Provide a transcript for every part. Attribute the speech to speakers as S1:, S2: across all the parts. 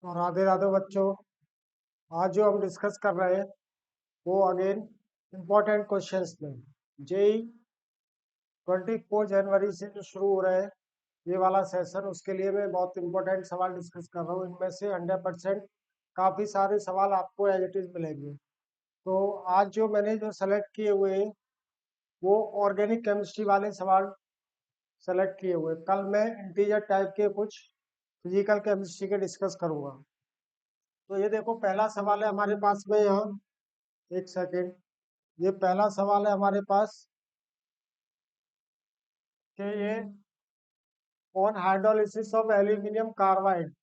S1: तो राधे राधे बच्चों। आज जो हम डिस्कस कर रहे हैं वो अगेन इम्पोर्टेंट क्वेश्चंस में जेई 24 जनवरी से जो शुरू हो रहा है ये वाला सेशन, उसके लिए मैं बहुत इंपॉर्टेंट सवाल डिस्कस कर रहा हूँ। इनमें से 100% काफ़ी सारे सवाल आपको एज इट इज़ मिलेंगे। तो आज जो मैंने जो सेलेक्ट किए हुए हैं वो ऑर्गेनिक केमिस्ट्री वाले सवाल सेलेक्ट किए हुए हैं। कल मैं इंटीजर टाइप के कुछ फिजिकल केमिस्ट्री के डिस्कस करूँगा। तो ये देखो, पहला सवाल है हमारे पास में यहाँ, एक सेकेंड। ये पहला सवाल है हमारे पास कि ये on hydrolysis of aluminium carbide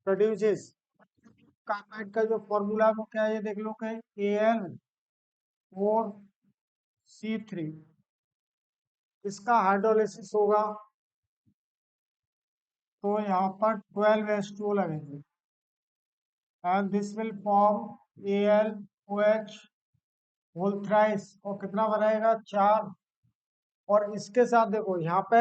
S1: produces. Carbide का जो फॉर्मूला है वो क्या है, ये देख लो कि Al4C3। इसका हाइड्रोलिसिस होगा तो यहाँ पर 12H2O लगेंगे and this will form AlOH whole thrice, और कितना बनाएगा 4। और इसके साथ देखो यहाँ पे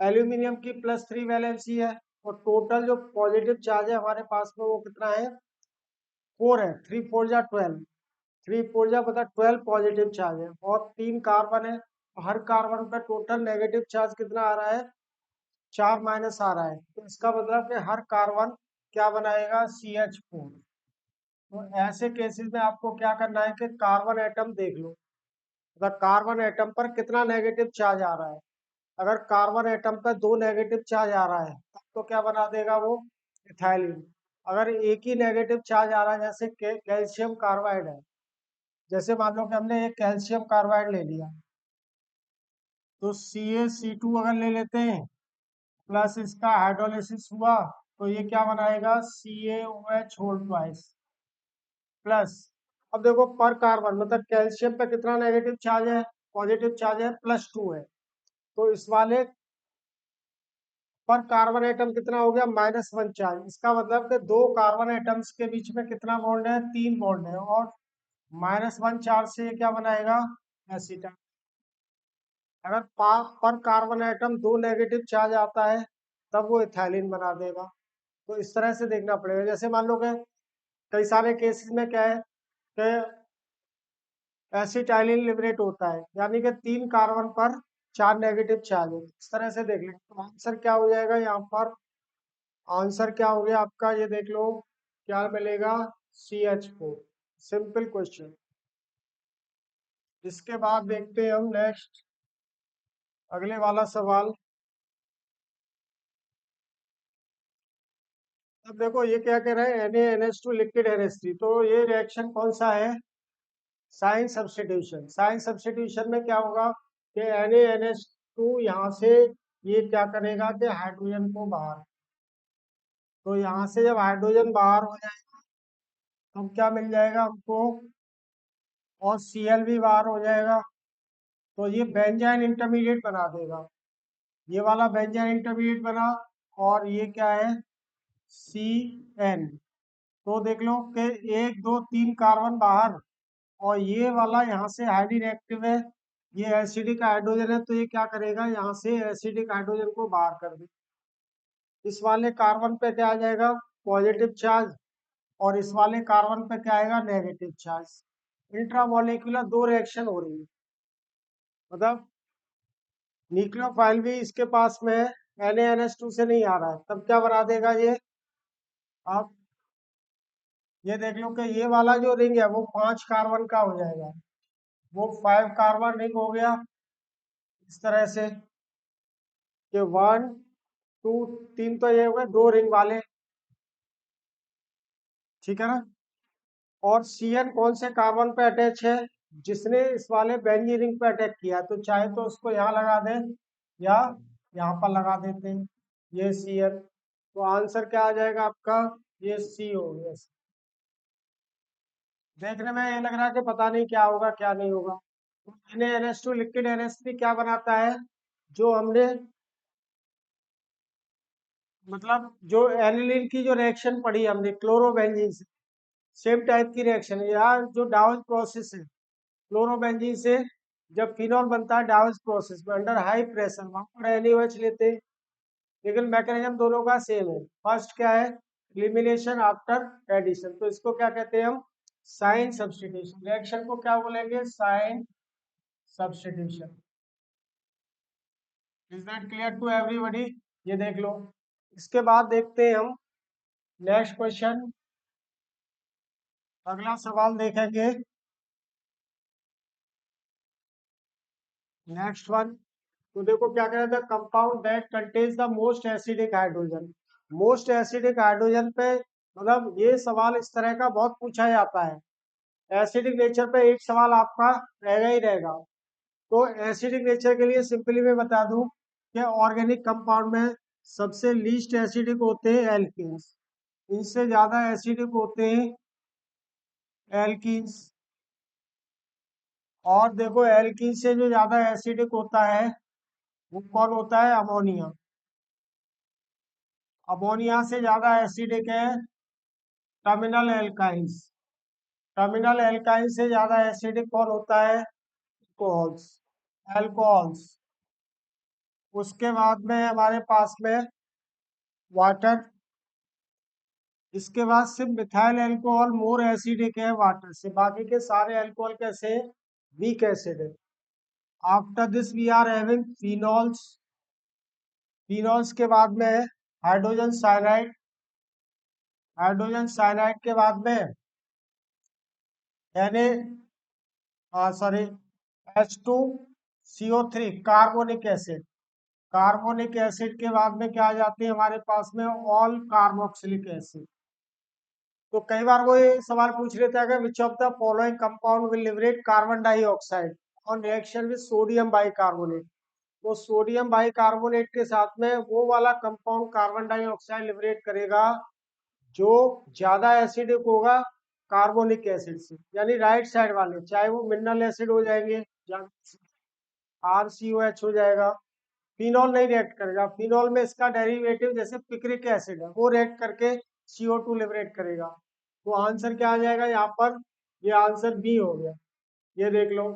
S1: एल्यूमिनियम की +3 वैलेंसी है, और टोटल जो पॉजिटिव चार्ज है हमारे पास में वो कितना है 4 है। 3 4 जा 12, 3 4 जा बता 12 पॉजिटिव चार्ज है, और 3 कार्बन है। हर कार्बन पे टोटल नेगेटिव चार्ज कितना आ रहा है 4 माइनस आ रहा है। तो इसका मतलब कि हर कार्बन क्या बनाएगा CH4। तो ऐसे केसेस में आपको क्या करना है कि कार्बन एटम देख लो, अगर कार्बन एटम पर कितना नेगेटिव चार्ज आ रहा है। अगर कार्बन एटम पर 2 नेगेटिव चार्ज आ रहा है तब तो क्या बना देगा वो इथाइलिन। अगर एक ही नेगेटिव चार्ज आ रहा है, जैसे कैल्शियम कार्बाइड है, जैसे मान लो कि हमने एक कैल्शियम कार्बाइड ले लिया, तो CaC2 अगर ले लेते हैं प्लस इसका हाइड्रोलिसिस हुआ तो ये क्या बनाएगा CaOH होल ट्वाइस प्लस। अब देखो पर कार्बन मतलब कैल्शियम पे कितना नेगेटिव चार्ज है, पॉजिटिव चार्ज है +2 है। तो इस वाले पर कार्बन एटम कितना हो गया -1 चार्ज। इसका मतलब कि दो कार्बन एटम्स के बीच में कितना बॉन्ड है 3 बॉन्ड है, और -1 चार्ज से ये क्या बनाएगा एसीटन। अगर पर कार्बन एटम 2 नेगेटिव चार्ज आता है तब वो इथाइलिन बना देगा। तो इस तरह से देखना पड़ेगा। जैसे मान लो कि कई सारे केसेस में क्या है कि एसिटाइलिन लिबरेट होता है, यानी कि 3 कार्बन पर 4 नेगेटिव चार्ज है। इस तरह से देख लेंगे तो आंसर क्या हो जाएगा यहाँ पर। आंसर क्या हो गया आपका, ये देख लो क्या मिलेगा CH4। Simple question. इसके बाद देखते हैं हम नेक्स्ट अगले वाला सवाल। अब देखो ये क्या कह रहे हैं NaNH2 लिक्विड NH3। तो ये रिएक्शन कौन सा है, साइन सब्स्टिट्यूशन। साइन सब्स्टिट्यूशन में क्या होगा कि NaNH2 यहाँ से ये क्या करेगा कि हाइड्रोजन को बाहर, तो यहाँ से जब हाइड्रोजन बाहर हो जाएगा तो क्या मिल जाएगा हमको, और Cl भी बाहर हो जाएगा। तो ये बेंजाइन इंटरमीडिएट बना देगा, ये वाला बेंजाइन इंटरमीडिएट बना, और ये क्या है CN। तो देख लो कि 1 2 3 कार्बन बाहर, और ये वाला यहाँ से हाईली रिएक्टिव है, ये एसिडिक हाइड्रोजन है, तो ये क्या करेगा यहाँ से एसिडिक हाइड्रोजन को बाहर कर दे। इस वाले कार्बन पे क्या आ जाएगा पॉजिटिव चार्ज, और इस वाले कार्बन पे क्या आएगा नेगेटिव चार्ज। इंट्रामोलिकुलर 2 रिएक्शन हो रही है, मतलब न्यूक्लियोफाइल भी इसके पास में है, NaNH2 से नहीं आ रहा है, तब क्या बना देगा ये। आप ये देख लो कि ये वाला जो रिंग है वो 5 कार्बन का हो जाएगा, वो 5 कार्बन रिंग हो गया। इस तरह से कि 1 2 3, तो ये हो गए 2 रिंग वाले, ठीक है ना। और CN कौन से कार्बन पे अटैच है, जिसने इस वाले बेंजीन रिंग पे अटैक किया, तो चाहे तो उसको यहाँ लगा दें या यहाँ पर लगा देते हैं, ये CN। तो आंसर क्या आ जाएगा आपका, ये C हो गया। देखने में ये लग रहा है कि पता नहीं क्या होगा क्या नहीं होगा। तो NaNH2 लिक्विड NH3 क्या बनाता है, जो हमने मतलब जो एनिलीन की जो रिएक्शन पढ़ी हमने क्लोरोबेंजीन से, सेम टाइप की रिएक्शन है यार। जो डाउज प्रोसेस है क्लोरोबेंजीन से, जब फिनॉल बनता है डाउज प्रोसेस में अंडर हाई प्रेशर, वहां पर NaOH लेते हैं, लेकिन मैकेनिज्म दोनों का सेम है। फर्स्ट क्या है एलिमिनेशन आफ्टर एडिशन, तो इसको क्या कहते हैं हम, साइन सब्स्टिट्यूशन। रिएक्शन को क्या बोलेंगे, sign substitution. Is that clear to everybody? ये देख लो। इसके बाद देखते हैं हम नेक्स्ट क्वेश्चन, अगला सवाल देखेंगे। नेक्स्ट वन, तो देखो क्या कह रहा था, compound that contains the most acidic hydrogen. Most acidic hydrogen पे मतलब ये सवाल इस तरह का बहुत पूछा जाता है। एसिडिक नेचर पे एक सवाल आपका रहेगा ही रहेगा। तो एसिडिक नेचर के लिए सिंपली मैं बता दूं कि ऑर्गेनिक कंपाउंड में सबसे लीस्ट एसिडिक होते हैं एल्कीन्स, इनसे ज्यादा एसिडिक होते हैं एल्कीन्स। और देखो एल्कीन से जो ज्यादा एसिडिक होता है वो कौन होता है, अमोनिया। अमोनिया से ज्यादा एसिडिक है टर्मिनल एल्काइंस। टर्मिनल एल्काइन से ज्यादा एसिडिक कौन होता है, अल्कोहल्स। अल्कोहल्स। उसके बाद में हमारे पास में वाटर। इसके बाद सिर्फ मिथाइल अल्कोहल मोर एसिडिक है वाटर से, बाकी के सारे अल्कोहल कैसे, वीक एसिड है। After this we are having phenols. Phenols के बाद में है हाइड्रोजन साइनाइड। हाइड्रोजन साइनाइड के बाद में यानी sorry H2CO3 carbonic acid. Carbonic acid के बाद में क्या आ जाती है हमारे पास में, ऑल कार्बोक्सिलिक एसिड। तो कई बार वो ये सवाल पूछ लेता है कि विच of the following compound will liberate carbon dioxide on reaction with sodium bicarbonate. तो सोडियम बाइकार्बोनेट के साथ में वो वाला कंपाउंड कार्बन डाइऑक्साइड लिबरेट करेगा जो ज्यादा एसिडिक होगा कार्बोनिक एसिड से, यानी राइट साइड वाले, चाहे वो मिनरल एसिड हो जाएंगे, RCOH हो जाएगा। फिनॉल नहीं रिएक्ट करेगा, फिनॉल में इसका डेरिवेटिव जैसे पिक्रिक एसिड है वो रिएक्ट करके CO2 लिबरेट करेगा। तो आंसर क्या आ जाएगा यहाँ पर, ये आंसर बी हो गया। ये देख लो,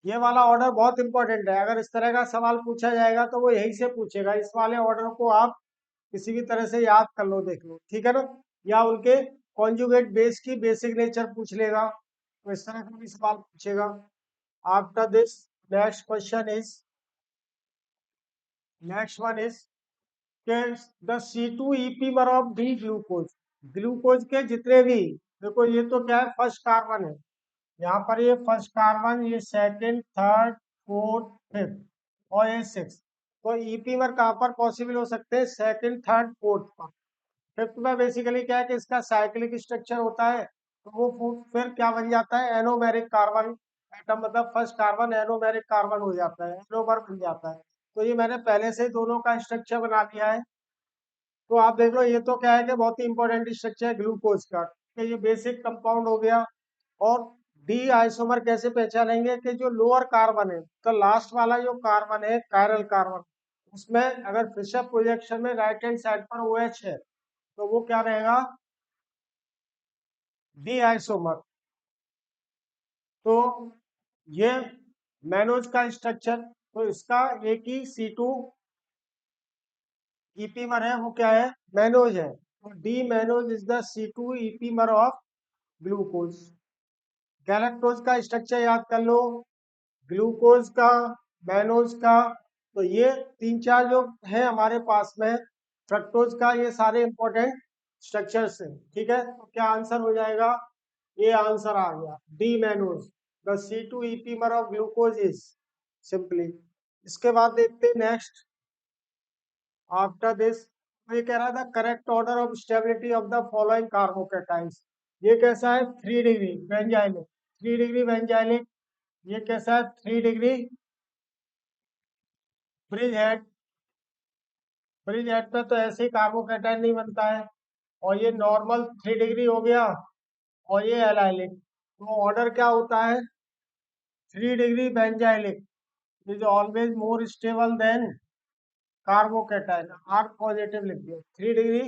S1: ये वाला ऑर्डर बहुत इंपॉर्टेंट है। अगर इस तरह का सवाल पूछा जाएगा तो वो यही से पूछेगा, इस वाले ऑर्डर को आप किसी भी तरह से याद कर लो, देख लो, ठीक है ना। या उनके कॉन्जुगेट बेस की बेसिक नेचर पूछ लेगा, तो इस तरह का भी सवाल पूछेगा। After this next question is, next one is the C2 epimer of D glucose. Glucose के जितने भी, देखो ये तो क्या है, फर्स्ट कार्बन है यहाँ पर, ये फर्स्ट कार्बन, ये सेकंड, थर्ड, फोर्थ, फिफ्थ और ये सिक्स। तो ईपीमर कहाँ पर पॉसिबल हो सकते हैं, सेकंड, थर्ड, फोर्थ पर। फिफ्थ में बेसिकली क्या है कि इसका साइक्लिक स्ट्रक्चर होता है, तो वो फिर क्या बन जाता है, एनोमेरिक कार्बन एटम, मतलब फर्स्ट कार्बन एनोमेरिक कार्बन हो जाता है, एनोमर बन जाता है। तो ये मैंने पहले से दोनों का स्ट्रक्चर बना दिया है। तो आप देख लो, ये तो क्या है कि बहुत ही इंपॉर्टेंट स्ट्रक्चर है ग्लूकोज का, कि ये बेसिक कंपाउंड हो गया। और डी आइसोमर कैसे पहचानेंगे, कि जो लोअर कार्बन है, तो लास्ट वाला जो कार्बन है कायरल कार्बन, उसमें अगर फिशर प्रोजेक्शन में राइट हैंड साइड पर OH है तो वो क्या रहेगा, डी आइसोमर। तो ये मैनोज का स्ट्रक्चर, तो इसका एक ही C2 ईपीमर है, वो क्या है, मैनोज है। तो D mannose is the C2 epimer of glucose. Galactose का स्ट्रक्चर याद कर लो, ग्लूकोज का, मैनोज का। तो ये तीन चार जो है हमारे पास में, फ्रक्टोज का, ये सारे इंपॉर्टेंट स्ट्रक्चर्स हैं, ठीक है। तो क्या आंसर हो जाएगा, ये आंसर आ गया D mannose. The C2 epimer of glucose is simply. इसके बाद देखते हैं नेक्स्ट, आफ्टर दिस, ये कह रहा था correct order of stability of the following carbocations. ये कैसा है, 3 डिग्री बेंजाइलिक। 3 डिग्री बेंजाइलिक, ये कैसा है, 3 degree bridge head. Bridge head पे तो ऐसे ही कार्बोकेटाइन नहीं बनता है। और ये नॉर्मल 3 डिग्री हो गया, और ये एलाइलिक। तो ऑर्डर क्या होता है, 3 degree benzylic is always more stable than carbocation, R positive लिख दिया। 3 degree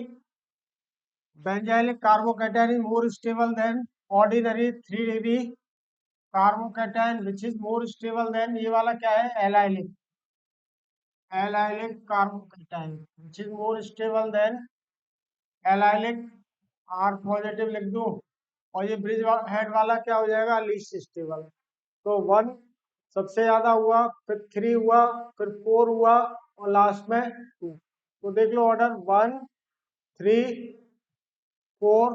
S1: benzylic carbocation is more stable than ordinary 3 degree carbocation which is more stable than, ये वाला क्या है, allylic. Allylic carbocation which is more stable than allylic R positive लिख दूं, और ये ब्रिज हेड वाला क्या हो जाएगा, लीस्ट स्टेबल। तो 1 सबसे ज्यादा हुआ, फिर 3 हुआ, फिर 4 हुआ, और लास्ट में 2। तो देख लो ऑर्डर 1 3 4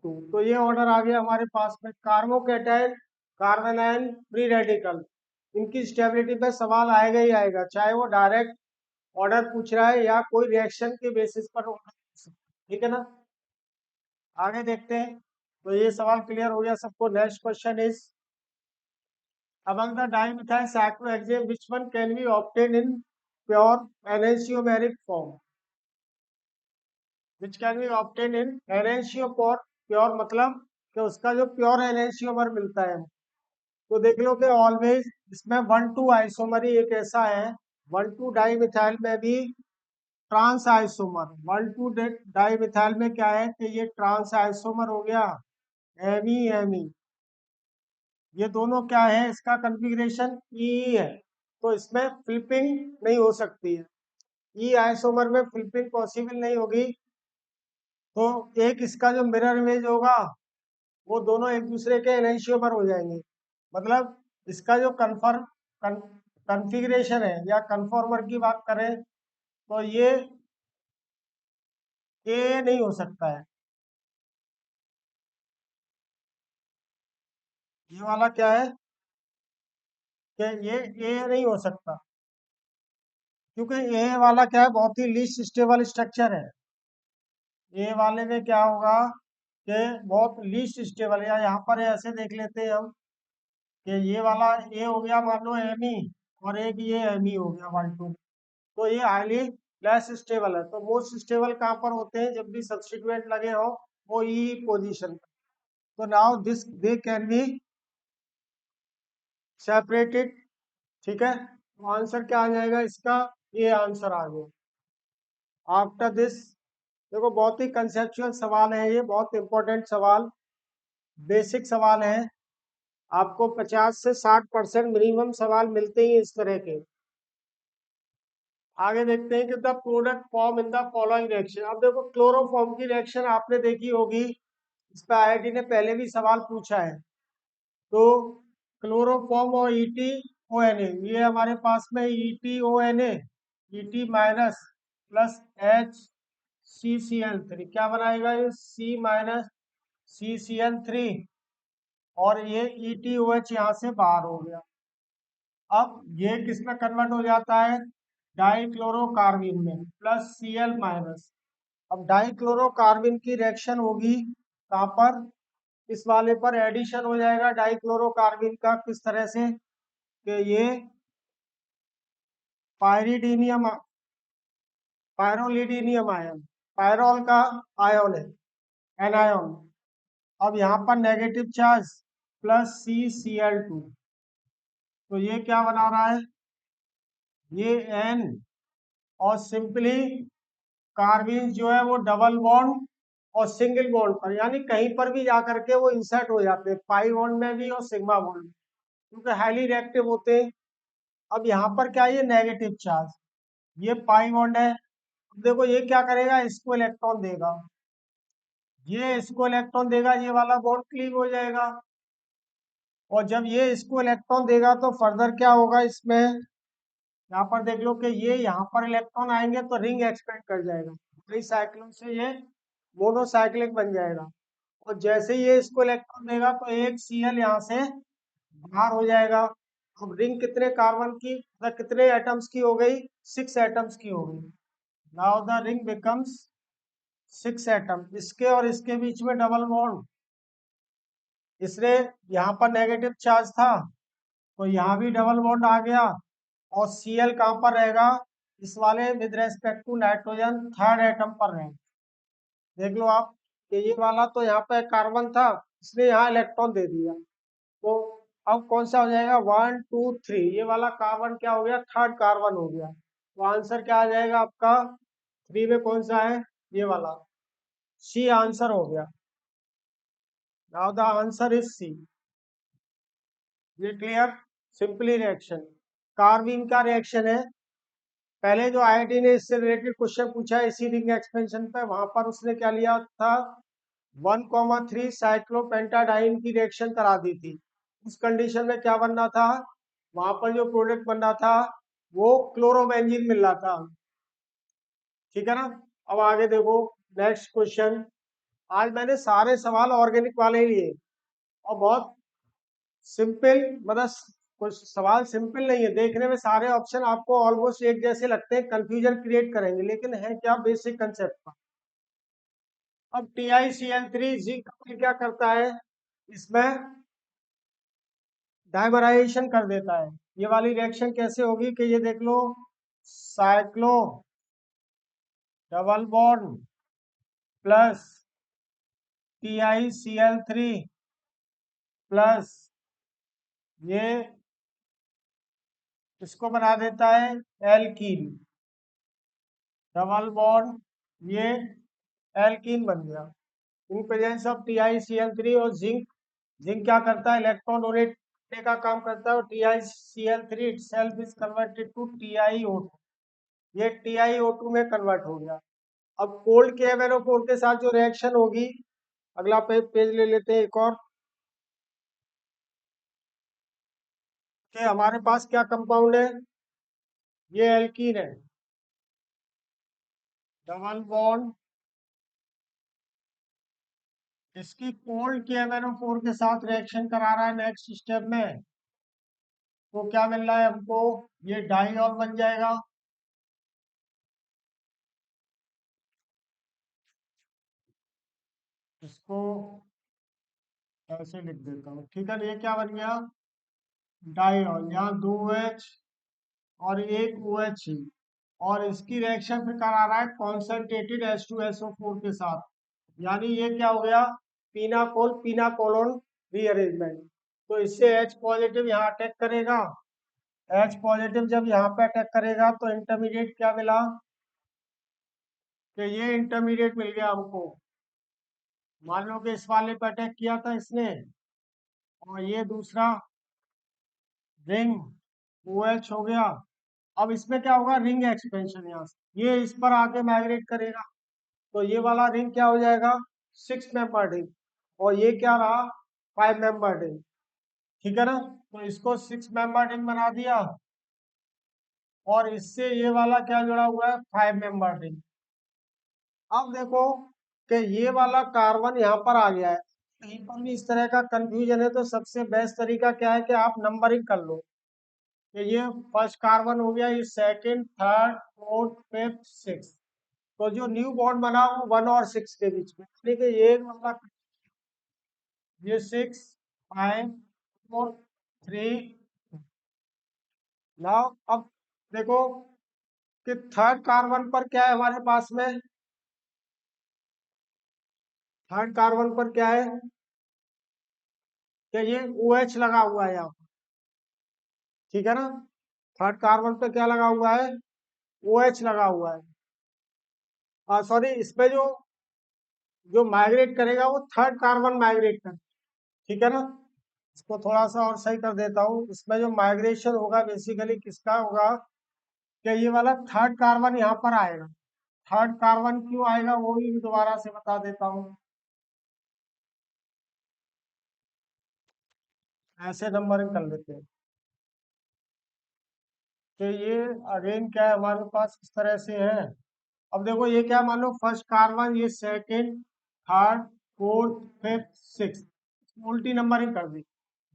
S1: 2। तो ये ऑर्डर आ गया हमारे पास में। कार्बोकेटाइन, कार्बोनाइल, फ्री रेडिकल, इनकी स्टेबिलिटी पे सवाल आएगा ही आएगा, चाहे वो डायरेक्ट ऑर्डर पूछ रहा है या कोई रिएक्शन के बेसिस पर ऑर्डर पूछ सकता है। ठीक है ना, आगे देखते हैं। तो ये सवाल क्लियर हो गया सबको। Next question is, among the dimethyl cyclohexane which one can be obtained in pure enantiomeric form? Which can be obtained in enantiomer, pure मतलब कि उसका जो प्योर एनेंशियोमर मिलता है। तो देख लो कि ऑलवेज इसमें 1,2 आइसोमर ही एक ऐसा है, 1,2 डाइमिथाइल में भी ट्रांस आइसोमर, 1,2 डाइमिथाइल में क्या है कि ये ट्रांस आइसोमर हो गया, एमी एमी, ये दोनों क्या है, इसका कॉन्फ़िगरेशन ई है। तो इसमें फ्लिपिंग नहीं हो सकती है, ई आइसोमर में फ्लिपिंग पॉसिबल नहीं होगी। तो एक इसका जो मिरर इमेज होगा, वो दोनों एक दूसरे के एनेंशियोमर हो जाएंगे। मतलब इसका जो कॉन्फ़िगरेशन है या कन्फॉर्मर की बात करें, तो ये ए नहीं हो सकता है। ये वाला क्या है कि ये ए नहीं हो सकता, क्योंकि ए वाला क्या है, बहुत ही लीस्ट स्टेबल स्ट्रक्चर है। ए वाले में क्या होगा कि बहुत लीस्ट स्टेबल है। यहाँ पर ऐसे देख लेते हैं हम कि ये वाला ए हो गया मान लो एम ई, और एक ये एम ई हो गया 1,2। तो ये हाईली लेस स्टेबल है। तो मोस्ट स्टेबल कहाँ पर होते हैं, जब भी सब्स्टिट्यूएंट लगे हो वो ई पोजीशन पर। तो now this they can be separated. ठीक है, तो आंसर क्या आ जाएगा इसका, ये आंसर आ गया आफ्टर दिस। देखो बहुत ही कंसेप्चुअल सवाल है ये, बहुत इंपॉर्टेंट सवाल, बेसिक सवाल है। आपको 50 से 60% मिनिमम सवाल मिलते ही इस तरह के। आगे देखते हैं कि the product form in the following reaction. अब देखो क्लोरोफॉर्म की रिएक्शन आपने देखी होगी, इस पे आईआईटी ने पहले भी सवाल पूछा है। तो क्लोरोफॉर्म और ईटी ओ एन ए, ये हमारे पास में ET O N A minus plus HCCl3 क्या बनाएगा, ये C-CCl3, और ये ETOH यहाँ से बाहर हो गया। अब ये किस में कन्वर्ट हो जाता है, डाइक्लोरोकार्बिन में, प्लस Cl माइनस। अब डाइक्लोरोकार्बिन की रिएक्शन होगी कहाँ पर, इस वाले पर एडिशन हो जाएगा डाइक्लोरोकार्बिन का। किस तरह से कि ये पायरिडीनियम, पायरोलिडीनियम आयन, पायरोल का आयन है, एनायन। अब यहाँ पर नेगेटिव चार्ज प्लस CCl2, तो ये क्या बना रहा है, ये N, और सिंपली कार्बिन जो है वो डबल बॉन्ड और सिंगल बॉन्ड पर, यानी कहीं पर भी जाकर के वो इंसर्ट हो जाते हैं, पाई बॉन्ड में भी और सिग्मा बॉन्ड में, क्योंकि हाईली रिएक्टिव होते हैं। अब यहाँ पर क्या है, ये नेगेटिव चार्ज, ये पाई बॉन्ड है। अब देखो ये क्या करेगा, इसको इलेक्ट्रॉन देगा, ये इसको इलेक्ट्रॉन देगा, ये वाला बॉन्ड क्लीव हो जाएगा। और जब ये इसको इलेक्ट्रॉन देगा तो फर्दर क्या होगा इसमें, यहाँ पर देख लो कि ये यहाँ पर इलेक्ट्रॉन आएंगे तो रिंग एक्सपेंड कर जाएगा, कई साइक्लोन से ये मोनोसाइक्लिक बन जाएगा। और जैसे ही ये इसको इलेक्ट्रॉन देगा तो एक Cl यहाँ से बाहर हो जाएगा। अब रिंग कितने कार्बन की, मतलब कितने एटम्स की हो गई, 6 एटम्स की हो गई। Now the ring becomes 6 atom, इसके और इसके बीच में डबल बॉन्ड, इसलिए यहाँ पर नेगेटिव चार्ज था तो यहाँ भी डबल बॉन्ड आ गया। और Cl कहाँ पर रहेगा, इस वाले with respect to nitrogen third atom पर रहेगा। देख लो आप कि ये वाला तो यहाँ पे कार्बन था, इसने यहाँ इलेक्ट्रॉन दे दिया, तो अब कौन सा हो जाएगा, 1 2 3, ये वाला कार्बन क्या हो गया, थर्ड कार्बन हो गया। तो आंसर क्या आ जाएगा आपका, 3 में कौन सा है, ये वाला C आंसर हो गया। Now the answer is C। ये क्लियर, सिंपली रिएक्शन, कार्बिन का रिएक्शन है, पहले जो आईआईटी ने इससे रिलेटेड क्वेश्चन पूछा है इसी रिंग एक्सपेंशन पे, वहां पर उसने क्या लिया था, 1,3 साइक्लोपेंटाडाइन की रिएक्शन करा दी थी। उस कंडीशन में क्या बनना था, वहां पर जो प्रोडक्ट बनना था वो क्लोरोबेंजीन मिल रहा था। ठीक है ना। अब आगे देखो नेक्स्ट क्वेश्चन। आज मैंने सारे सवाल ऑर्गेनिक वाले ही लिए और बहुत सिंपल, मतलब कुछ सवाल सिंपल नहीं है, देखने में सारे ऑप्शन आपको ऑलमोस्ट एक जैसे लगते हैं, कंफ्यूजन क्रिएट करेंगे, लेकिन है क्या बेसिक कंसेप्ट का। अब TiCl3 जिंक क्या करता है, इसमें डाइमराइजेशन कर देता है। ये वाली रिएक्शन कैसे होगी कि ये देख लो, cyclo double bond plus TiCl3 plus ये इसको बना देता है एल्कीन, डबल बॉन्ड ये एल्कीन बन गया। इन प्रेजेंस ऑफ TiCl3 और जिंक, जिंक क्या करता है, इलेक्ट्रॉन डोनेट करने का काम करता है, और TiCl3 itself is converted to TiO2, ये TiO2 में कन्वर्ट हो गया। अब कोल्ड KMnO4 के साथ जो रिएक्शन होगी, अगला पेज ले लेते हैं एक और, कि हमारे पास क्या कंपाउंड है, ये एल्कीन है, डबल बॉन्ड, इसकी कोल्ड KMnO4 के साथ रिएक्शन करा रहा है नेक्स्ट स्टेप में, तो क्या मिल रहा है हमको, ये डाइऑल बन जाएगा। इसको ऐसे लिख देता हूँ, ठीक है। ये क्या बन गया, डाइऑल, यहाँ दो OH और एक OH ही, और इसकी रिएक्शन फिर करा रहा है कॉन्सेंट्रेटेड H2SO4 के साथ, यानी ये क्या हो गया, पीनाकोलोन रीअरेंजमेंट। तो इससे H पॉजिटिव यहाँ अटैक करेगा, H पॉजिटिव जब यहाँ पे अटैक करेगा तो इंटरमीडिएट क्या मिला, कि ये इंटरमीडिएट मिल गया हमको। मान लो कि इस वाले पे अटैक किया था इसने, और ये दूसरा रिंग OH हो गया। अब इसमें क्या होगा, रिंग एक्सपेंशन, यहाँ से ये इस पर आके माइग्रेट करेगा, तो ये वाला रिंग क्या हो जाएगा, 6 मेंबर रिंग, और ये क्या रहा, 5 मेंबर रिंग। ठीक है ना, तो इसको 6 मेंबर रिंग बना दिया, और इससे ये वाला क्या जुड़ा हुआ है, 5 मेंबर रिंग। अब देखो कि ये वाला कार्बन यहाँ पर आ गया है, कहीं पर भी इस तरह का कंफ्यूजन है तो सबसे बेस्ट तरीका क्या है कि आप नंबरिंग कर लो, कि ये फर्स्ट कार्बन हो गया, ये second, third, fourth, fifth, six, तो जो न्यू बॉन्ड बना वो 1 और 6 के बीच में, यानी कि ये मतलब ये 6, 5, 4, 3। नाउ अब देखो कि थर्ड कार्बन पर क्या है हमारे पास में, थर्ड कार्बन पर क्या है, कि ये OH लगा हुआ है यहाँ पर। ठीक है ना, थर्ड कार्बन पे क्या लगा हुआ है, OH लगा हुआ है। सॉरी, इसमें जो जो माइग्रेट करेगा वो थर्ड कार्बन माइग्रेट कर, ठीक है ना। इसको थोड़ा सा और सही कर देता हूँ, इसमें जो माइग्रेशन होगा बेसिकली किसका होगा, कि ये वाला थर्ड कार्बन यहाँ पर आएगा। थर्ड कार्बन क्यों आएगा वो भी दोबारा से बता देता हूँ, ऐसे नंबरिंग कर लेते हैं। तो ये अगेन क्या है हमारे पास इस तरह से है। अब देखो ये क्या, मान लो फर्स्ट कार्बन, ये second, third, fourth, fifth, six, उल्टी नंबरिंग कर दी।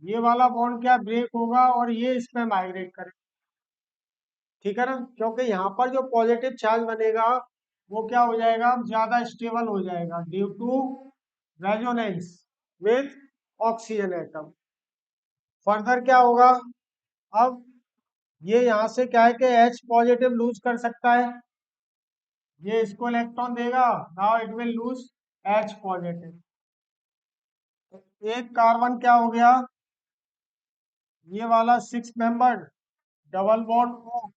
S1: ये वाला बॉन्ड क्या ब्रेक होगा और ये इसमें माइग्रेट करेगा। ठीक है ना, क्योंकि यहाँ पर जो पॉजिटिव चार्ज बनेगा वो क्या हो जाएगा, ज्यादा स्टेबल हो जाएगा due to resonance with oxygen atom. Further क्या होगा, अब ये यहाँ से क्या है कि H पॉजिटिव लूज कर सकता है, ये इसको इलेक्ट्रॉन देगा, now it will lose H positive. एक कार्बन क्या हो गया, ये वाला 6 मेंबर डबल बॉन्ड O,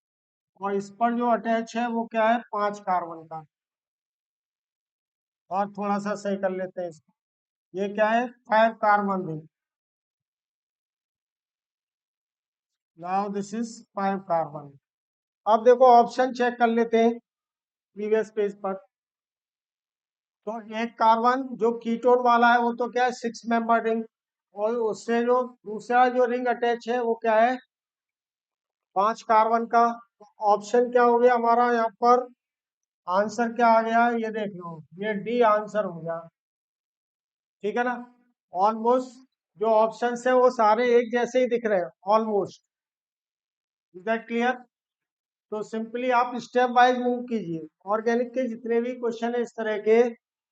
S1: और इस पर जो अटैच है वो क्या है, 5 कार्बन का। और थोड़ा सा सही कर लेते हैं इसको, ये क्या है, 5 carbon ring, now this is 5 carbon. अब देखो ऑप्शन चेक कर लेते हैं प्रीवियस पेज पर। तो एक कार्बन जो कीटोन वाला है वो तो क्या है 6 मेंबर रिंग, और उससे जो दूसरा जो रिंग अटैच है वो क्या है 5 कार्बन का। ऑप्शन क्या हो गया हमारा यहाँ पर, आंसर क्या आ गया ये देख लो, ये डी आंसर हो गया। ठीक है ना, ऑलमोस्ट जो ऑप्शंस है वो सारे एक जैसे ही दिख रहे हैं ऑलमोस्ट। Is that clear? तो सिंपली आप स्टेप वाइज मूव कीजिए, ऑर्गेनिक के जितने भी क्वेश्चन है इस तरह के,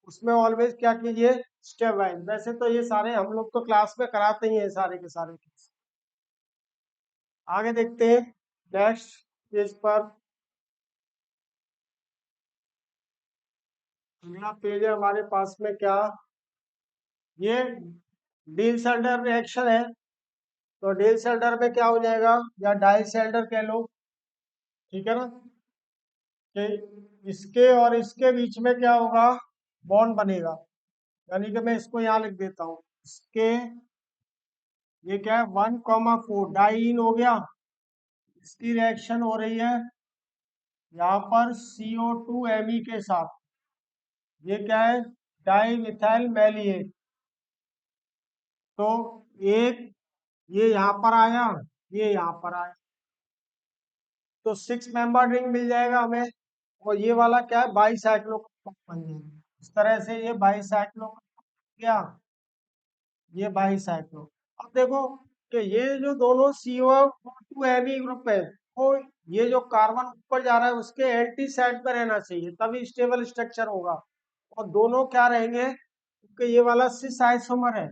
S1: उसमें ऑलवेज क्या कीजिए स्टेप वाइज। वैसे तो ये सारे हम लोग तो क्लास में कराते ही हैं सारे के सारे। आगे देखते हैं नेक्स्ट पेज पर। अगला पेज है हमारे पास में क्या, ये डील सेल्डर रिएक्शन है। तो डील सेल्डर में क्या हो जाएगा, या डाई सेल्डर कह लो, ठीक है ना, कि इसके और इसके बीच में क्या होगा बॉन्ड बनेगा। यानी कि मैं इसको यहाँ लिख देता हूँ, इसके ये क्या है 1,4 डाई इन हो गया, इसकी रिएक्शन हो रही है यहाँ पर CO2Me के साथ। ये क्या है डाई मिथाइल मैलिएट। तो एक ये यहाँ पर आया, ये यहाँ पर आया, तो 6 मेंबर रिंग मिल जाएगा हमें। और ये वाला क्या है बाईसाइक्लो बन जाएगा, इस तरह से ये बाईसाइक्लो क्या, ये बाईसाइक्लो। अब देखो कि ये जो दोनों CO2Me ग्रुप है, तो ये जो कार्बन ऊपर जा रहा है उसके एंटी साइड पर रहना चाहिए तभी स्टेबल स्ट्रक्चर होगा। और दोनों क्या रहेंगे, क्योंकि ये वाला सिस आइसोमर है,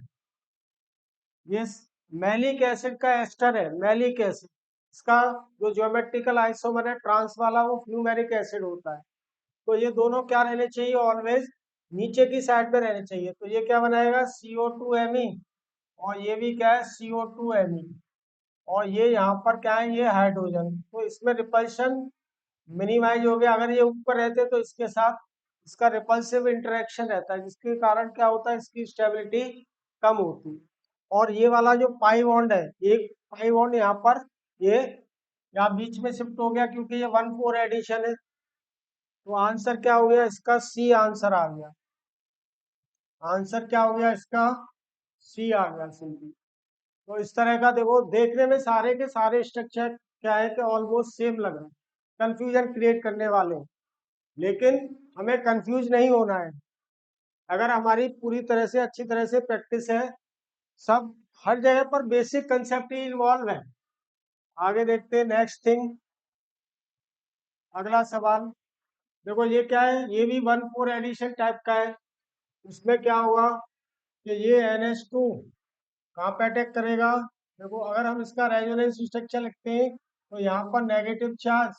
S1: ये मैलिक एसिड का एस्टर है, मैलिक एसिड। इसका जो ज्योमेट्रिकल आइसोमर है ट्रांस वाला वो फ्लूमेरिक एसिड होता है। तो ये दोनों क्या रहने चाहिए ऑलवेज नीचे की साइड पे रहने चाहिए। तो ये क्या बनाएगा CO2Me, और ये भी क्या है CO2Me, और ये यहाँ पर क्या है ये हाइड्रोजन। तो इसमें रिपल्शन मिनिमाइज हो गया, अगर ये ऊपर रहते तो इसके साथ इसका रिपल्सिव इंटरेक्शन रहता है, जिसके कारण क्या होता है इसकी स्टेबिलिटी कम होती है। और ये वाला जो पाई बॉन्ड है, एक पाई बॉन्ड यहाँ पर ये यहाँ बीच में शिफ्ट हो गया क्योंकि ये 1,4 एडिशन है। तो आंसर क्या हो गया इसका, सी आंसर आ गया। आंसर क्या हो गया इसका, सी आ गया सिंपली। तो इस तरह का देखो, देखने में सारे के सारे स्ट्रक्चर क्या है कि ऑलमोस्ट सेम लग रहे हैं, कंफ्यूजन क्रिएट करने वाले हैं। लेकिन हमें कंफ्यूज नहीं होना है, अगर हमारी पूरी तरह से अच्छी तरह से प्रैक्टिस है, सब हर जगह पर बेसिक कंसेप्ट ही इन्वॉल्व है। आगे देखते हैं नेक्स्ट थिंग, अगला सवाल। देखो ये क्या है, ये भी 1,4 एडिशन टाइप का है। इसमें क्या होगा कि ये NH2 कहाँ पे अटैक करेगा। देखो अगर हम इसका रेजोनेंस स्ट्रक्चर लिखते हैं तो यहाँ पर नेगेटिव चार्ज,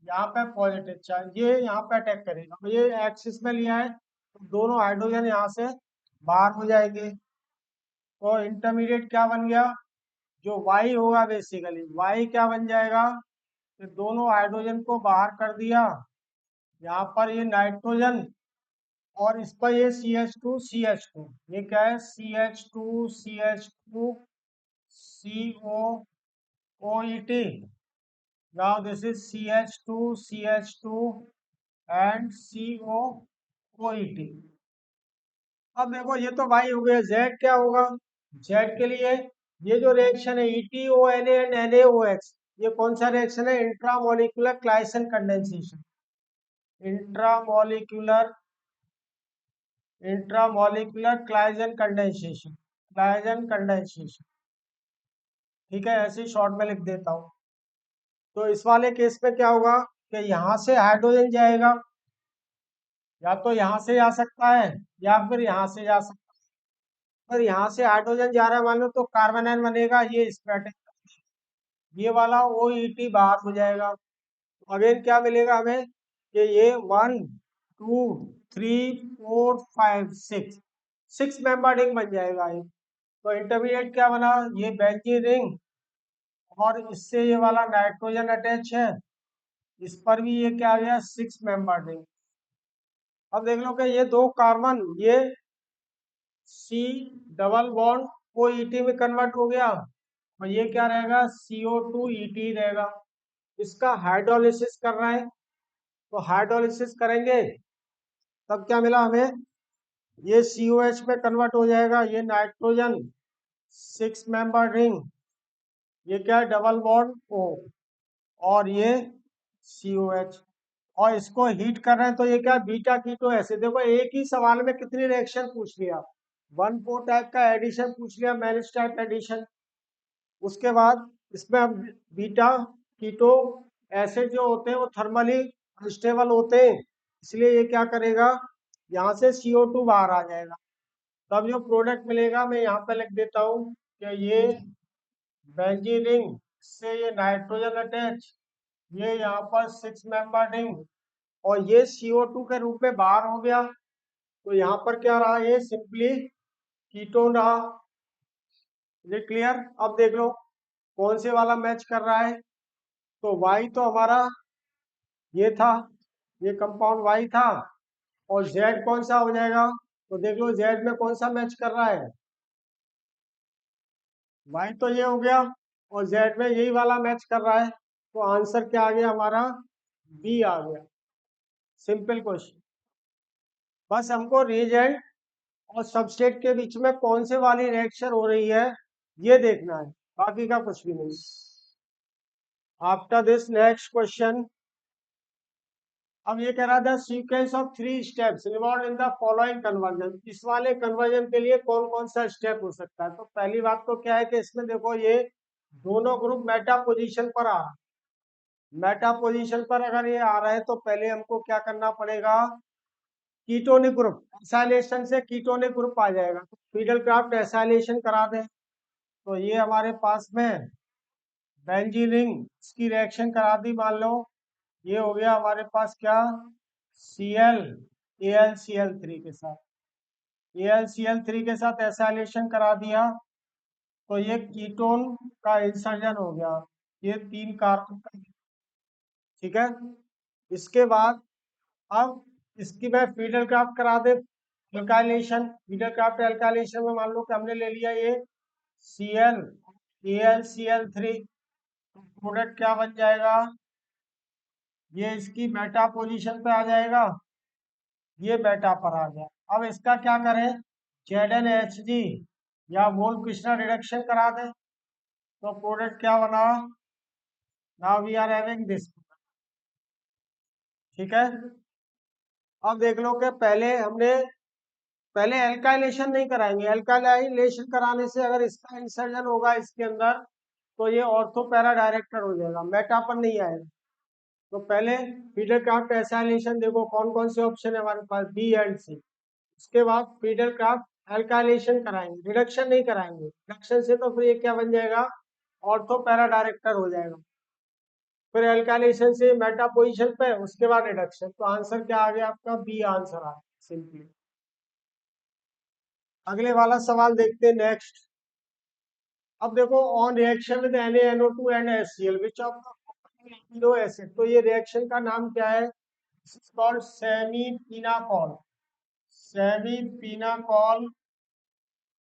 S1: यहाँ पे पॉजिटिव चार्ज, ये यहाँ पे अटैक करेगा। तो ये एक्सिस में लिया है तो दोनों हाइड्रोजन यहाँ से बाहर हो जाएंगे। तो इंटरमीडिएट क्या बन गया, जो वाई होगा बेसिकली वाई क्या बन जाएगा कि दोनों हाइड्रोजन को बाहर कर दिया, यहाँ पर ये नाइट्रोजन, और इस पर ये CH2 ये क्या है CH2 COOET। now this is CH2 and COOET। अब देखो ये तो वाई हो गया, जेड क्या होगा, जेड के लिए ये जो रिएक्शन है ETONA एंड NaOH, ये कौन सा रिएक्शन है intramolecular Claisen condensation. Intramolecular intramolecular Claisen condensation. ठीक है, ऐसे शॉर्ट में लिख देता हूँ। तो इस वाले केस में क्या होगा कि यहाँ से हाइड्रोजन जाएगा, या तो यहाँ से जा सकता है या फिर यहाँ से जा सकता है। पर यहाँ से हाइड्रोजन जा रहा है मान लो तो कार्बन आयन बनेगा, ये इस पे अटैक, ये वाला OET बाहर हो जाएगा। तो अगेन क्या मिलेगा हमें कि ये 1 2 3 4 5 6 6 मेंबर रिंग बन जाएगा ये। तो इंटरमीडिएट क्या बना, ये बेंजीन रिंग, और इससे ये वाला नाइट्रोजन अटैच है, इस पर भी ये क्या आ गया 6 मेंबर रिंग। अब देख लो कि ये दो कार्बन ये C डबल बॉन्ड OET में कन्वर्ट हो गया, और ये क्या रहेगा CO2ET रहेगा। इसका हाइड्रोलिसिस कर रहे हैं, तो हाइड्रोलिसिस करेंगे तब क्या मिला हमें, ये COH में कन्वर्ट हो जाएगा, ये नाइट्रोजन 6 मेंबर रिंग, ये क्या है डबल बॉन्ड O, और ये COH, और इसको हीट कर रहे हैं तो ये क्या बीटा कीटो एसिड। देखो एक ही सवाल में कितनी रिएक्शन पूछ लिया, 1,4 टाइप का एडिशन पूछ लिया, मैलिस टाइप एडिशन। उसके बाद इसमें हम बीटा कीटो एसिड जो होते हैं वो थर्मली अनस्टेबल होते हैं, इसलिए ये क्या करेगा, यहाँ से CO2 बाहर आ जाएगा। तब जो प्रोडक्ट मिलेगा मैं यहाँ पे लिख देता हूँ कि ये बेंजीन रिंग से ये नाइट्रोजन अटैच, ये यहाँ पर 6 मेंबर रिंग, और ये CO2 के रूप में बाहर हो गया, तो यहाँ पर क्या रहा, ये सिंपली कीटोन रहा। ये क्लियर। अब देख लो कौन से वाला मैच कर रहा है, तो Y तो हमारा ये था, ये कंपाउंड Y था, और Z कौन सा हो जाएगा, तो देख लो Z में कौन सा मैच कर रहा है, Y तो ये हो गया, और Z में यही वाला मैच कर रहा है, तो आंसर क्या आ गया हमारा, B आ गया। Simple question. बस हमको रिएजेंट और सबस्ट्रेट के बीच में कौन से वाली रिएक्शन हो रही है ये देखना है, बाकी का कुछ भी नहीं। आफ्टर दिस नेक्स्ट क्वेश्चन, अब ये कह रहा था sequence of 3 steps involve in the following conversion, इस वाले कन्वर्जन के लिए कौन कौन सा स्टेप हो सकता है। तो पहली बात तो क्या है कि इसमें देखो ये दोनों ग्रुप मेटा पोजीशन पर आ रहा है, मेटा पोजीशन पर अगर ये आ रहा है तो पहले हमको क्या करना पड़ेगा, कीटोनिक ग्रुप एसाइलेशन से कीटोनिक ग्रुप आ जाएगा, तो फिडल क्राफ्ट एसाइलेशन करा दें, तो ये हमारे पास में बेंजीन रिंग इसकी रिएक्शन करा दी, मान लो ये हो गया हमारे पास क्या, Cl AlCl3 के साथ, AlCl3 के साथ एसाइलेशन करा दिया, तो ये कीटोन का इंसर्जन हो गया, ये 3 कार्बन का, ठीक है। इसके बाद अब इसकी मैं फीडल क्राफ्ट करा दे एल्काइलेशन, फीडल क्राफ्ट एल्काइलेशन में मान लो कि हमने ले लिया ये Cl AlCl3, प्रोडक्ट क्या बन जाएगा, ये इसकी मेटा पोजीशन पे आ जाएगा, ये बेटा पर आ गया। अब इसका क्या करें, ZnHg या मोल कृष्णा रिडक्शन करा दें, तो प्रोडक्ट क्या बना, now we are having this, ठीक है। अब देख लो कि पहले एल्काइलेशन नहीं कराएंगे, एल्काइलेशन कराने से अगर इसका इंसर्जन होगा इसके अंदर तो ये ऑर्थो पैरा डायरेक्टर हो जाएगा, मेटा पर नहीं आएगा। तो पहले फीडर क्राफ्ट एसाइलेशन देखो कौन कौन से ऑप्शन है हमारे पास, बी एंड सी। उसके बाद फीडर क्राफ्ट एल्काइलेशन कराएंगे, रिडक्शन नहीं कराएंगे, रिडक्शन से तो फिर ये क्या बन जाएगा, ऑर्थो पैरा डायरेक्टर हो जाएगा। फिर एल्काइलेशन से मेटा पोजीशन पे, उसके बाद रिडक्शन, तो आंसर क्या आ गया आपका, बी आंसर आ गया सिंपली। अगले वाला सवाल देखते हैं नेक्स्ट। अब देखो on reaction with NaNO2 and HCl which of the amino acid, तो ये रिएक्शन का नाम क्या है, called semi pinacol, semi pinacol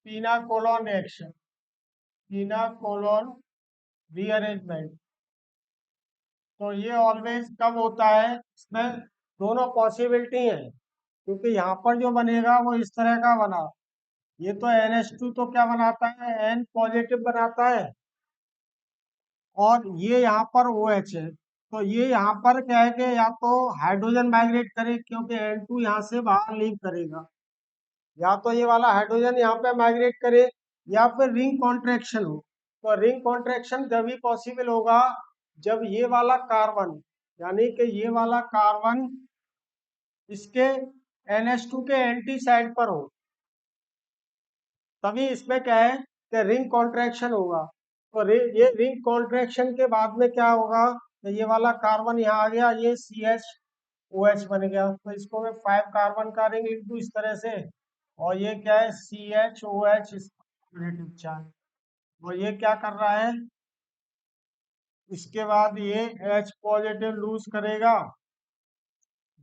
S1: pinacolone reaction, pinacolone rearrangement. तो ये ऑलवेज कब होता है, इसमें दोनों पॉसिबिलिटी है, क्योंकि यहाँ पर जो बनेगा वो इस तरह का बना, ये तो NH2 तो क्या बनाता है, N पॉजिटिव बनाता है, और ये यहाँ पर OH है, तो ये यहाँ पर क्या है कि या तो हाइड्रोजन माइग्रेट करे क्योंकि N2 यहाँ से बाहर लीव करेगा, या तो ये वाला हाइड्रोजन यहाँ पे माइग्रेट करे, या फिर रिंग कॉन्ट्रैक्शन हो। तो रिंग कॉन्ट्रैक्शन जब भी पॉसिबल होगा जब ये वाला कार्बन, यानी कि ये वाला कार्बन इसके NH2 के एंटी साइड पर हो, तभी इसमें क्या है कि रिंग कॉन्ट्रैक्शन होगा। तो ये रिंग कॉन्ट्रैक्शन के बाद में क्या होगा, तो ये वाला कार्बन यहाँ आ गया, ये CHOH बन गया, तो इसको मैं 5 कार्बन का रिंग लिख दूँ इस तरह से, और ये क्या है CHOH नेगेटिव चार्ज, और ये क्या कर रहा है, इसके बाद ये H पॉजिटिव लूज करेगा,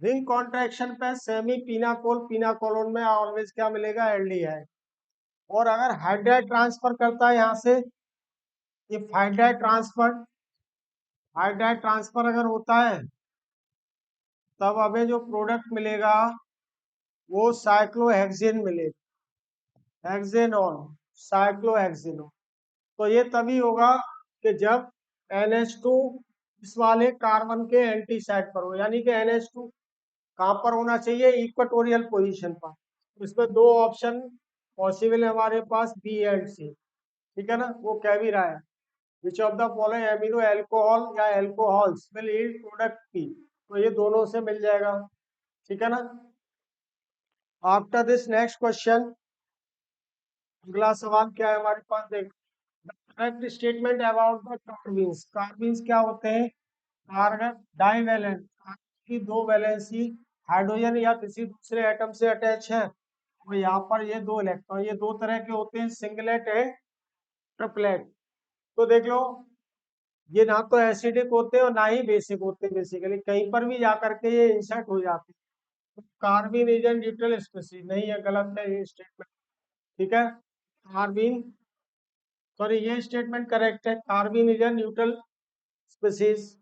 S1: रिंग कॉन्ट्रैक्शन पे सेमी पिनाकोल, पिनाकोलोन में ऑलवेज क्या मिलेगा, एल्डिहाइड। और अगर हाइड्राइड ट्रांसफर करता है यहाँ से, ये हाइड्राइड ट्रांसफर, हाइड्राइड ट्रांसफर अगर होता है तब हमें जो प्रोडक्ट मिलेगा वो साइक्लोहेक्सेन मिलेगा, हेक्सेनॉन, साइक्लोहेक्सेनॉन। तो ये तभी होगा कि जब NH2 इस वाले कार्बन के एंटी साइड पर हो, यानी कि NH2 कहाँ पर होना चाहिए, इक्वेटोरियल पोजीशन पर। तो इसमें दो ऑप्शन पॉसिबल है हमारे पास, बी एंड सी। ठीक है ना, वो कह भी रहा है which of the following amino alcohol या alcohols will yield product P, तो ये दोनों से मिल जाएगा। ठीक है ना। आफ्टर दिस नेक्स्ट क्वेश्चन, अगला सवाल क्या है हमारे पास, देख, करेक्ट स्टेटमेंट अबाउट द कार्बीन्स। कार्बीन्स क्या होते हैं, कार्बन डाइवैलेंट, की दो वैलेंसी हाइड्रोजन या किसी दूसरे एटम से अटैच है, और यहाँ पर ये दो इलेक्ट्रॉन, ये दो तरह के होते हैं, सिंगलेट है, ट्रिपलेट। तो देख लो, ये ना तो एसिडिक होते हैं और ना ही बेसिक होते हैं, बेसिकली कहीं पर भी जाकर के ये इंसर्ट हो जाते हैं। कार्बिन इज एन न्यूट्रल स्पीसीज, नहीं है, गलत है ये स्टेटमेंट। ठीक है, कार्बिन, सॉरी, ये स्टेटमेंट करेक्ट है, कार्बिन इज एन न्यूट्रल स्पीसीज।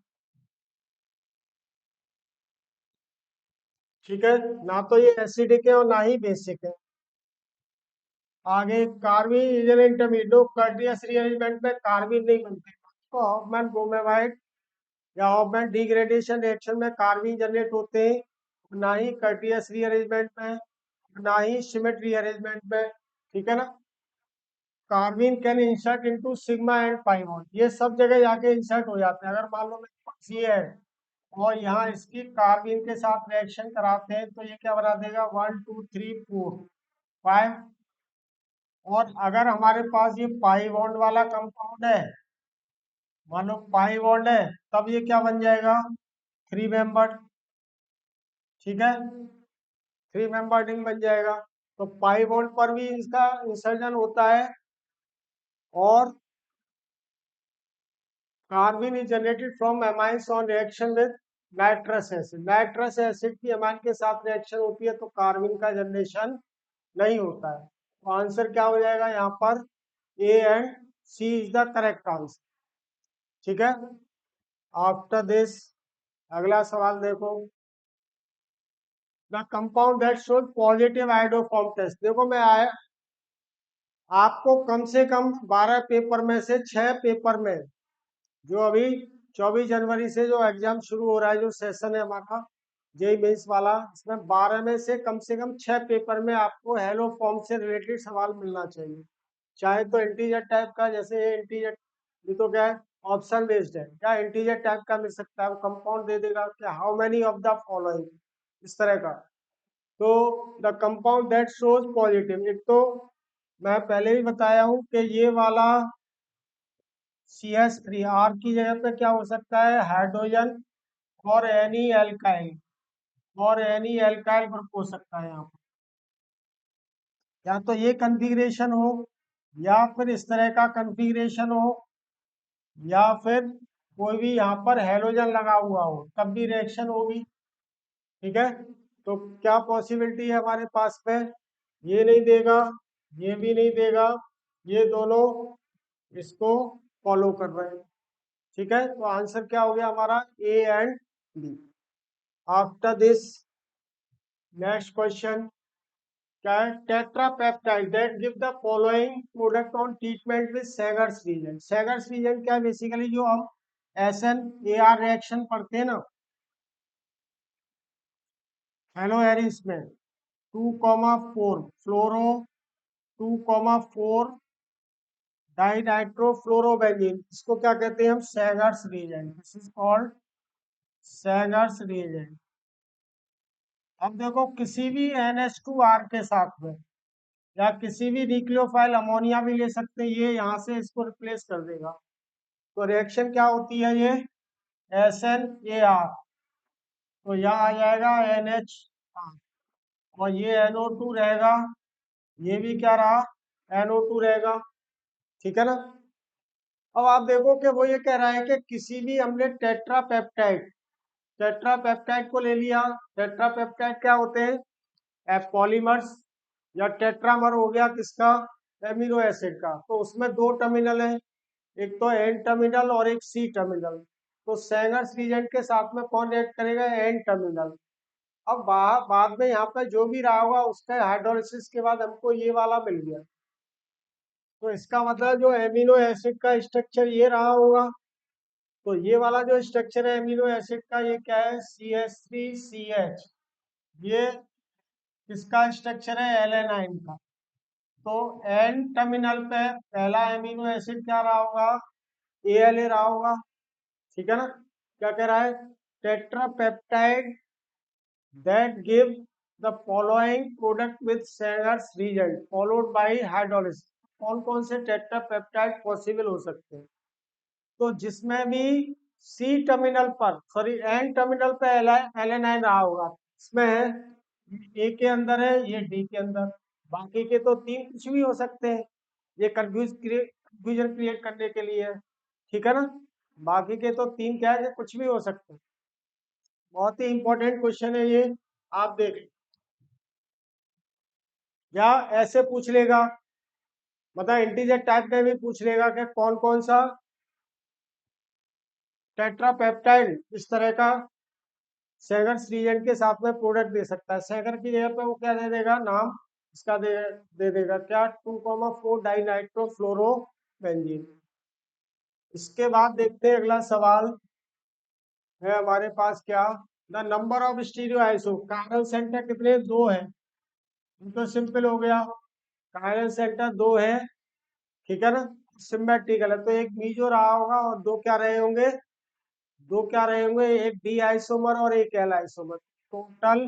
S1: ठीक है, ना तो ये एसिडिक है और ना ही बेसिक है। आगे, कार्बिन इज एन इंटरमीडिएट, लोग कार्डियस रीअरेंजमेंट में कार्बिन नहीं बनते, तो हॉफमैन ब्रोमेवाइड या हॉफमैन डिग्रेडेशन रिएक्शन में कार्बिन जनरेट होते हैं, ना ही कार्डियस रीअरेंजमेंट में, ना ही सिमेट रीअरेंजमेंट में। ठीक है ना। Carbene can insert into sigma and pi bond, ये सब जगह जाके इंसर्ट हो जाते हैं। अगर मान लो मेरे पास ये है और यहाँ इसकी कार्बिन के साथ रिएक्शन कराते हैं, तो ये क्या बना देगा, 1 2 3 4 5। और अगर हमारे पास ये पाई बॉन्ड वाला कंपाउंड है, मान लो पाई बॉन्ड है, तब ये क्या बन जाएगा, 3 मेंबर्ड। ठीक है, 3 मेंबर्ड रिंग बन जाएगा। तो पाई बॉन्ड पर भी इसका इंसर्जन होता है, और carbene is generated from amines on reaction with nitrous acid, nitrous acid की अमाइन के साथ रिएक्शन होती है तो कार्बिन का जनरेशन नहीं होता है। तो आंसर क्या हो जाएगा यहाँ पर, A and C is the correct answer. ठीक है। आफ्टर दिस, अगला सवाल देखो, the compound that shows positive iodoform test. देखो मैं आया, आपको कम से कम 12 पेपर में से 6 पेपर में, जो अभी 24 जनवरी से जो एग्जाम शुरू हो रहा है, जो सेशन है हमारा जेई मेंस वाला, इसमें 12 में से कम 6 पेपर में आपको हेलो फॉर्म से रिलेटेड सवाल मिलना चाहिए। चाहे तो इंटीजर टाइप का, जैसे ये इंटीजर, ये तो क्या है, ऑप्शन बेस्ड है, या इंटीजर टाइप का मिल सकता है, कंपाउंड दे देगा कि how many of the following, इस तरह का। तो the compound that shows positive, एक तो मैं पहले भी बताया हूं कि ये वाला CH3, आर की जगह पे क्या हो सकता है, हाइड्रोजन और एनी एल्काइल, और एनी एल्काइल ग्रुप हो सकता है यहाँ पर। या तो ये कॉन्फ़िगरेशन हो, या फिर इस तरह का कॉन्फ़िगरेशन हो, या फिर कोई भी यहाँ पर हेलोजन लगा हुआ हो, तब भी रिएक्शन होगी। ठीक है, तो क्या पॉसिबिलिटी है हमारे पास में, ये नहीं देगा, ये भी नहीं देगा, ये दोनों इसको फॉलो कर रहे हैं। ठीक है, तो आंसर क्या हो गया हमारा, A and B. After this next question क्या है, tetrapeptide that give the following product on treatment with Sanger's reagent. Sanger's reagent क्या है, बेसिकली जो हम SN AR रिएक्शन पढ़ते हैं ना, हेलो एरिस में 2,4 फ्लोरो, 2,4 डाइनाइट्रोफ्लोरोबेंजीन, इसको क्या कहते हैं हम, Sanger's reagent, this is called Sanger's reagent. अब देखो, किसी भी NH2R के साथ में, या किसी भी न्यूक्लियोफाइल अमोनिया भी ले सकते हैं, ये यहाँ से इसको रिप्लेस कर देगा। तो रिएक्शन क्या होती है, ये SNAR, तो यहाँ आ जाएगा NH, और ये NO2 रहेगा, ये भी क्या रहा, NO2 रहेगा। ठीक है ना। अब आप देखो कि वो ये कह रहा है कि किसी भी, हमने टेट्रापेप्टाइड, टेट्रापेप्टाइड को ले लिया। टेट्रापेप्टाइड क्या होते हैं, पॉलीमर्स, या टेट्रामर हो गया किसका, एमिनो एसिड का। तो उसमें दो टर्मिनल है, एक तो N टर्मिनल और एक C टर्मिनल। तो सेंगर्स रीजेंट के साथ में कौन रिएक्ट करेगा, एन टर्मिनल। अब बाद में यहाँ पे जो भी रहा होगा उसका हाइड्रोलिसिस के बाद हमको ये वाला मिल गया। तो इसका मतलब जो एमिनो एसिड का स्ट्रक्चर ये रहा होगा। तो ये वाला जो स्ट्रक्चर है एमिनो एसिड का, ये क्या है, CH3CH। ये किसका स्ट्रक्चर है, एलेनाइन का। तो एन टर्मिनल पे पहला एमिनो एसिड क्या रहा होगा, ALA रहा होगा। ठीक है ना। क्या कह रहा है, tetrapeptide that give the following product with Sager's reagent followed by hydrolysis। कौन कौन से टेट्रापेप्टाइड पॉसिबल हो सकते हैं, तो जिसमें भी सी टर्मिनल पर, सॉरी एन टर्मिनल पर एलेनाइन रहा होगा, इसमें है ए के अंदर है, ये डी के अंदर। बाकी के तो तीन कुछ भी हो सकते हैं, ये कंफ्यूजन क्रिएट करने के लिए है। ठीक है ना। बाकी के तो तीन क्या है कि कुछ भी हो सकते हैं। बहुत ही इंपॉर्टेंट क्वेश्चन है ये, आप देख, या ऐसे पूछ लेगा, मतलब इंटीजर टाइप में भी पूछ लेगा कि कौन कौन सा टेट्रापेप्टाइड इस तरह का सेगर्स रीजेंट के साथ में प्रोडक्ट दे सकता है। सेगर की जगह पे वो क्या दे देगा, नाम इसका दे देगा क्या, 2,4 डाइनाइट्रोफ्लोरोबेंजीन। इसके बाद देखते हैं अगला सवाल है हमारे पास क्या, the number of stereo iso, chiral centre कितने, दो है। तो सिंपल हो गया, कायरल सेंटर दो है। ठीक है ना। सिमेट्रिकल है, तो एक मीजो रहा होगा और दो क्या रहे होंगे, दो क्या रहे होंगे, एक डी आइसोमर और एक L isomer. Total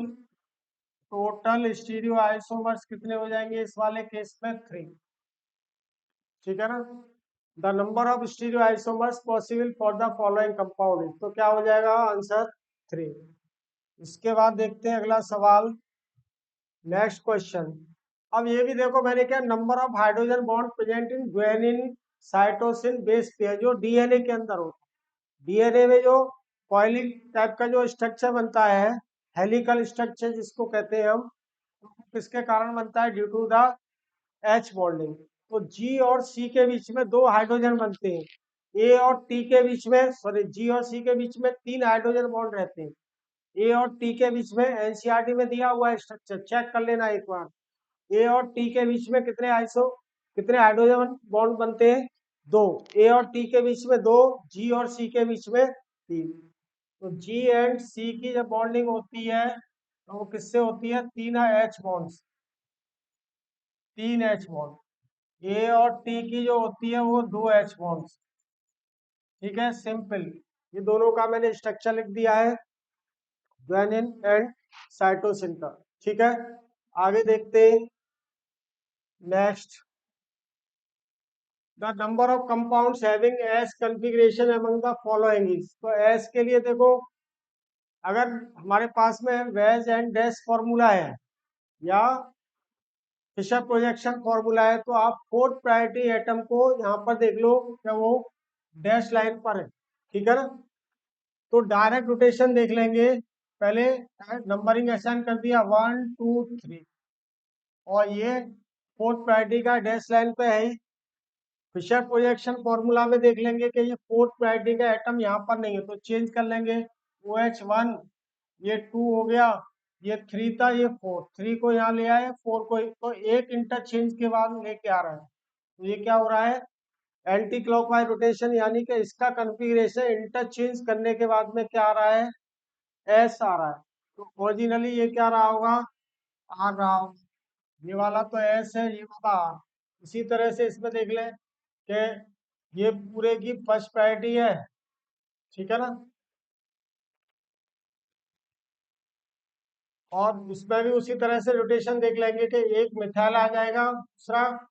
S1: total stereo isomers कितने हो जाएंगे इस वाले केस में, 3। ठीक है ना। The number of stereo isomers possible for the following compound, तो क्या हो जाएगा आंसर 3। इसके बाद देखते हैं अगला सवाल, नेक्स्ट क्वेश्चन। अब ये भी देखो मैंने क्या, number of hydrogen bond present in guanine cytosine base pair, जो डीएनए के अंदर होता है। डीएनए में जो कॉइलिंग टाइप का जो स्ट्रक्चर बनता है, हेलिकल स्ट्रक्चर जिसको कहते हैं हम, तो किसके कारण बनता है, due to the H bonding. तो जी और सी के बीच में दो हाइड्रोजन बनते हैं, ए और टी के बीच में, सॉरी जी और सी के बीच में तीन हाइड्रोजन बॉन्ड रहते हैं। ए और टी के बीच में एनसीईआरटी में दिया हुआ है स्ट्रक्चर, चेक कर लेना एक बार। ए और टी के बीच में कितने हाइड्रोजन बॉन्ड बनते हैं, दो। ए और टी के बीच में दो, जी और सी के बीच में तीन। तो जी एंड सी की जब बॉन्डिंग होती है तो वो किससे होती है, तीन एच बॉन्ड्स, तीन एच बॉन्ड। ए और टी की जो होती है वो दो एच बॉन्ड्स। ठीक है, सिंपल। ये दोनों का मैंने स्ट्रक्चर लिख दिया है, ग्वानिन एंड साइटोसिन का। ठीक है, आगे देखते हैं next, the number of compounds having S configuration among the following is. तो एस के लिए देखो, अगर हमारे पास में वेज एंड डैश फॉर्मूला है या फिशर प्रोजेक्शन फॉर्मूला है, तो आप फोर्थ प्रायोरिटी एटम को यहाँ पर देख लो क्या वो डैश लाइन पर है। ठीक है ना। तो डायरेक्ट रोटेशन देख लेंगे, पहले नंबरिंग असाइन कर दिया 1 2 3, और ये फोर्थ प्रायोरिटी का डैश लाइन पे है। फिशर प्रोजेक्शन फॉर्मूला में देख लेंगे कि ये फोर्थ प्रायोरिटी का एटम यहाँ पर नहीं है, तो चेंज कर लेंगे। OH1, ये 2 हो गया, ये 3 था, ये 4, 3 को यहाँ ले आए, 4 को, तो एक इंटरचेंज के बाद लेके आ रहा है। तो ये क्या हो रहा है, एंटी क्लॉकवाइज रोटेशन, यानी कि इसका कॉन्फ़िगरेशन इंटरचेंज करने के बाद में क्या आ रहा है, एस आ रहा है। तो ओरिजिनली ये क्या रहा होगा, आर रहा होगा। ये वाला तो एस है, ये वाला आर। इसी तरह से इसमें देख लें कि ये पूरे की फर्स्ट प्रायोरिटी है। ठीक है ना। और उसमें भी उसी तरह से रोटेशन देख लेंगे कि एक मिथाइल आ जाएगा, दूसरा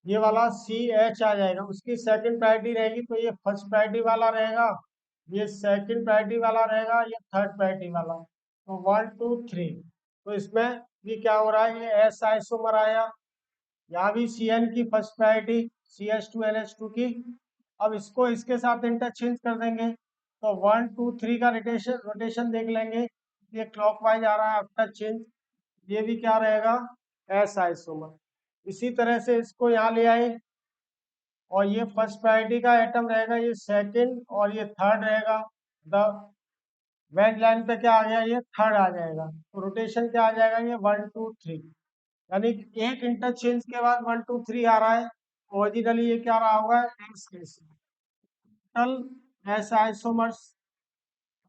S1: ये वाला CH आ जाएगा, उसकी सेकंड प्रायोरिटी रहेगी, तो ये फर्स्ट प्रायोरिटी वाला रहेगा, ये सेकंड प्रायोरिटी वाला रहेगा, ये थर्ड प्रायोरिटी वाला। तो 1 2 3, तो इसमें भी क्या हो रहा है, ये एस आइसोमर आया, यहाँ भी CN की फर्स्ट प्रायोरिटी, CH2NH2 की। अब इसको इसके साथ इंटरचेंज कर देंगे, तो 1 2 3 का रोटेशन रोटेशन देख लेंगे, ये क्लॉकवाइज आ रहा है आफ्टर चेंज, ये भी क्या रहेगा, एस आइसोमर। इसी तरह से इसको यहाँ ले आए, और ये फर्स्ट प्रायोरिटी का एटम रहेगा, ये सेकंड और ये थर्ड रहेगा। द वेट लाइन पे क्या आ गया, ये थर्ड आ जाएगा। तो रोटेशन क्या आ जाएगा, ये 1 2 3, यानी एक इंटरचेंज के बाद 1 2 3 आ रहा है। ओरिजिनली ये क्या रहा होगा, S total S isomers,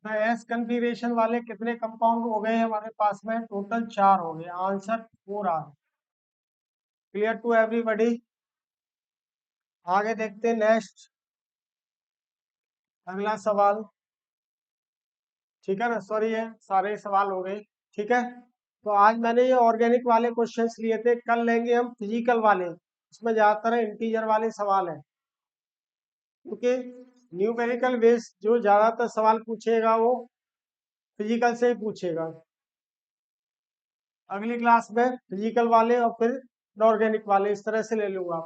S1: S configuration वाले कितने कंपाउंड हो गए हमारे पास में, टोटल 4 हो गए। आंसर 4 आ। Clear to everybody. आगे देखते हैं नेक्स्ट, अगला सवाल। ठीक है ना, सॉरी ये सारे सवाल हो गए। ठीक है, तो आज मैंने ये ऑर्गेनिक वाले क्वेश्चंस लिए थे, कल लेंगे हम फिजिकल वाले। इसमें ज्यादातर इंटीजर वाले सवाल है, क्योंकि न्यूमेरिकल बेस जो ज्यादातर सवाल पूछेगा वो फिजिकल से ही पूछेगा। अगली क्लास में फिजिकल वाले और फिर ऑर्गेनिक वाले इस तरह से ले लूंगा।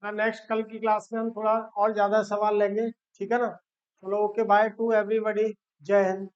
S1: नेक्स्ट कल की क्लास में हम थोड़ा और ज्यादा सवाल लेंगे। ठीक है ना, चलो ओके, बाय टू एवरीबॉडी, जय हिंद।